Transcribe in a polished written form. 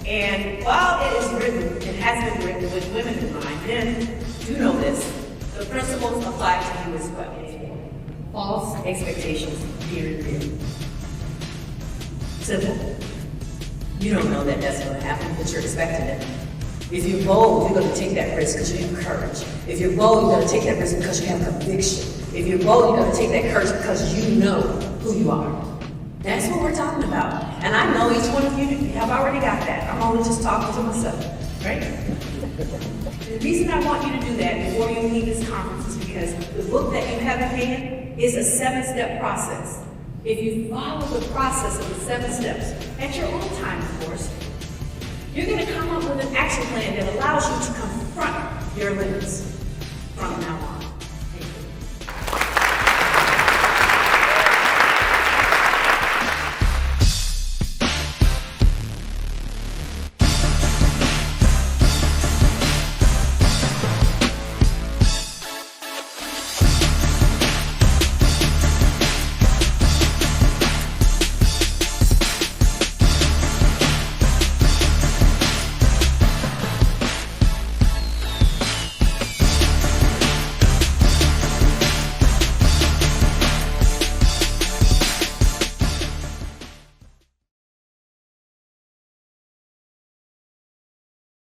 And while it is written, it has been written with women in mind, men do know this, the principles apply to you as well. False expectations, period. Simple. You don't know that that's going to happen, but you're expecting it. If you're bold, you're going to take that risk because you have courage. If you're bold, you're going to take that risk because you have conviction. If you're bold, you're going to take that courage because you know who you are. That's what we're talking about. And I know each one of you have already got that. I'm only just talking to myself, right? The reason I want you to do that before you leave this conference is because the book that you have in hand is a 7-step process. If you follow the process of the 7 steps, at your own time, of course, you're going to come up with an action plan that allows you to confront your limits from now on.